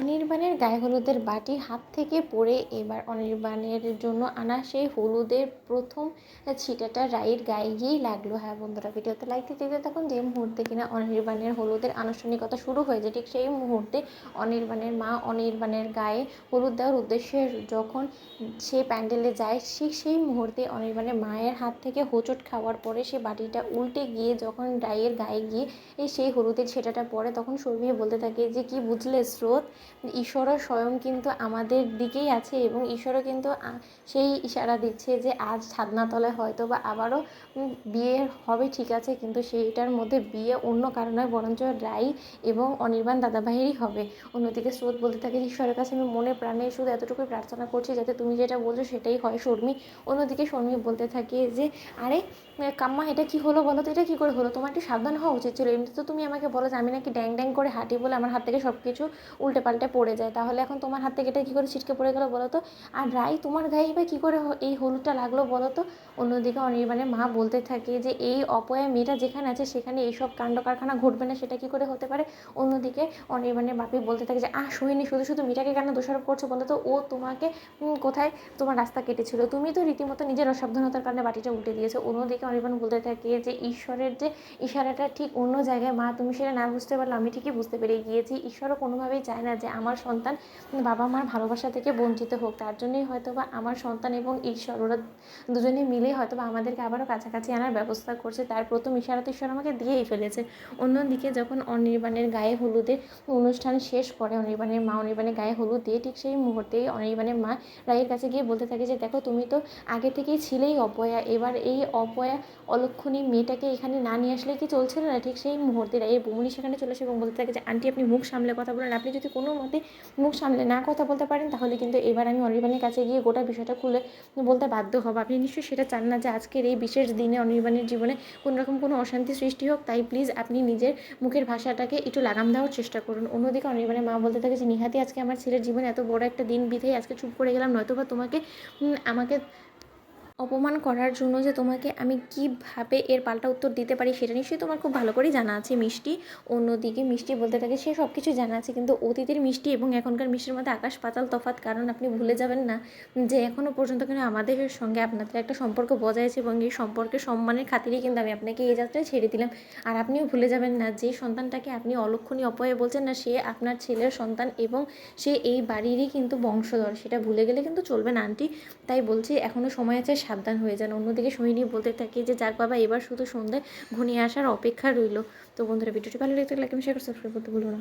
অনির্বাণের গায়ে হলুদের বাটি হাত থেকে পড়ে এবার অনির্বাণের জন্য আনা সেই হলুদের প্রথম ছিটাটা রাইয়ের গায়ে গিয়েই লাগলো। হ্যাঁ বন্ধুরা, ভিডিওতে লাইক দিতে থাকুন। যে মুহূর্তে কিনা অনির্বাণের হলুদের আনুষ্ঠানিকতা শুরু হয়ে যায়, ঠিক সেই মুহূর্তে অনির্বাণের মা অনির্বাণের গায়ে হলুদ দেওয়ার উদ্দেশ্যে যখন সে প্যান্ডেলে যায়, সেই মুহূর্তে অনির্বাণের মায়ের হাত থেকে হোঁচট খাওয়ার পরে সে বাটিটা উল্টে গিয়ে যখন রাইয়ের গায়ে গিয়ে সেই হলুদের ছেটাটা পড়ে, তখন শর্মি বলতে থাকে যে কি বুঝলে স্রোত, ঈশ্বরও স্বয়ং কিন্তু আমাদের দিকেই আছে এবং ঈশ্বরও কিন্তু সেই ইশারা দিচ্ছে যে আজ ছাদনাতলায় হয়তো বা আবারও বিয়ে হবে, ঠিক আছে, কিন্তু সেইটার মধ্যে বিয়ে অন্য কারণে বরঞ্চ রাই এবং অনির্বাণ দাদাভাইয়েরই হবে। অন্যদিকে স্রোত বলতে থাকে ঈশ্বরের কাছে আমি মনে প্রাণে শুধু এতটুকুই প্রার্থনা করছি যাতে তুমি যেটা বলছো সেটাই হয় শর্মি। অন্যদিকে শর্মি বলতে থাকে যে আরে কাম্মা, এটা কি হলো বলো তো, এটা কী করে হলো, তোমার একটু সাবধান হওয়া উচিত ছিল। এমনি তো তুমি আমাকে বলো যে আমি নাকি ড্যাং ড্যাং করে হাঁটি বলে আমার হাত থেকে সব কিছু উল্টে পাল্টে পড়ে যায়, তাহলে এখন তোমার হাত থেকে এটা কী করে ছিটকে পড়ে গেলো বলো তো, আর রাই তোমার গায়ে এবার কী করে এই হলুদটা লাগলো বলো তো। অন্যদিকে অনির্বাণের মা বলতে থাকে যে এই অপয়া মেয়েটা যেখানে আছে সেখানে এইসব কাণ্ড কারখানা ঘটবে না, সেটা কী করে হতে পারে। অন্যদিকে অনির্বাণের বাপি বলতে থাকে যে সোহিনী, শুধু শুধু মেয়েটাকে কেন দোষারোপ করছো বলো তো, ও তোমাকে কোথায় তোমার রাস্তা কেটেছিল, তুমি তো রীতিমতো নিজের অসাবধানতার কারণে বাটিটা উল্টে দিয়েছো। অন্যদিকে অনির্বাণ বলতে থাকে যে ঈশ্বরের যে ইশারাটা ঠিক অন্য জায়গায়, মা তুমি সেটা না বুঝতে পারলে আমি ঠিকই বুঝতে পেরে গিয়েছি। ঈশ্বরও কোনোভাবেই চায় না যে আমার সন্তান বাবা মার ভালোবাসা থেকে বঞ্চিত হোক, তার জন্যই হয়তো বা আমার সন্তান এবং ঈশ্বর ওরা দুজনে মিলে হয়তো বা আমাদেরকে আবারও কাছাকাছি আনার ব্যবস্থা করছে। তার প্রথম ইশারা তো ঈশ্বর আমাকে দিয়েই ফেলেছে। অন্যদিকে যখন অনির্বাণের গায়ে হলুদের অনুষ্ঠান শেষ করে অনির্বাণের মা অনির্বাণের গায়ে হলুদ দিয়ে, ঠিক সেই মুহূর্তেই অনির্বাণের মা রায়ের কাছে গিয়ে বলতে থাকে যে দেখো, তুমি তো আগে থেকেই ছিলেই অপয়া, এবার এই অপয়া অলক্ষণী মেয়েটাকে এখানে না নিয়ে আসলে কি চলছিল না। ঠিক সেই মুহূর্তে রায়ের বৌমনি সেখানে চলে আসে এবং বলতে থাকে যে আন্টি, আপনি মুখ সামলে কথা বলেন, আপনি যদি কোনো মতে মুখ সামলে না কথা বলতে পারেন তাহলে কিন্তু এবার আমি অনির্বাণের কাছে গিয়ে গোটা বিষয়টা খুলে বলতে বাধ্য হব। আপনি নিশ্চয়ই সেটা চান না যে আজকের এই বিশেষ দিনে অনির্বাণের জীবনে কোনোরকম কোনো অশান্তি সৃষ্টি হোক, তাই প্লিজ আপনি নিজের মুখের ভাষাটাকে একটু লাগাম দেওয়ার চেষ্টা করুন। অন্যদিকে অনির্বাণের মা বলতে থাকে যে নিহাতি আজকে আমার ছেলের জীবনে এত বড় একটা দিন বিধেই আজকে চুপ করে গেলাম, নয়তো বা তোমাকে আমাকে অপমান করার জন্য যে তোমাকে আমি কীভাবে এর পাল্টা উত্তর দিতে পারি সেটা নিশ্চয়ই তোমার খুব ভালো করেই জানা আছে মিষ্টি। অন্যদিকে মিষ্টি বলতে থাকে সে সব কিছু জানা আছে, কিন্তু অতীতের মিষ্টি এবং এখনকার মিষ্টির মধ্যে আকাশ পাতাল তফাৎ। কারণ আপনি ভুলে যাবেন না যে এখনও পর্যন্ত কিন্তু আমাদের সঙ্গে আপনাদের একটা সম্পর্ক বজায় আছে এবং এই সম্পর্কের সম্মানের খাতিরেই কিন্তু আমি আপনাকে এই যাত্রায় ছেড়ে দিলাম। আর আপনিও ভুলে যাবেন না যে সন্তানটাকে আপনি অলক্ষণী অপয়া বলছেন না, সে আপনার ছেলের সন্তান এবং সে এই বাড়িরই কিন্তু বংশধর, সেটা ভুলে গেলে কিন্তু চলবে না আন্টি। তাই বলছি এখনও সময় আছে, সাবধান হয়ে যান। অন্যদিকে সোহিনী বলতে থাকে যে যাক বাবা, এবার শুধু সন্ধ্যে ঘনিয়ে আসার অপেক্ষা রইল। তো বন্ধুরা, ভিডিওটি ভালো লাগলে লাইক এবং শেয়ার সাবস্ক্রাইব করতে ভুলো না।